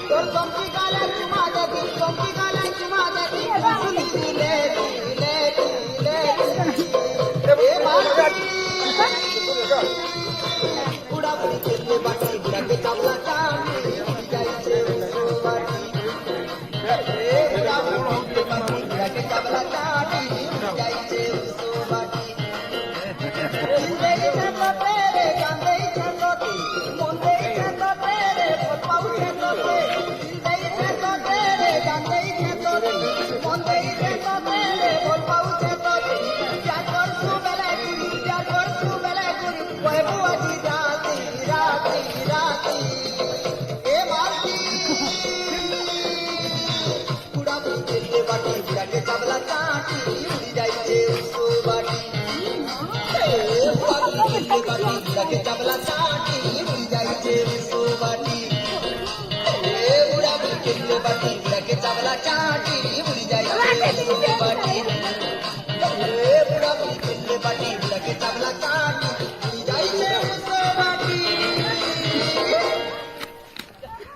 তোর চমকি গালে চুমা দেখি চমকি গালে চুমা দেখি দিলে দিলে দিলে বুড়া বুড়ি খেলতে বাটি বুড়াকে চাবলা চাটি যাইছে বাটি বুড়া বুড়ি খেলতে বাটি বুড়াকে চাবলা চাটি যাইছে বাটি चावला चाटी जाइए उसको बाटी बाटी चावला चाटी जाइए उसको बाटी बुढ़ा बाटी चावला चाटी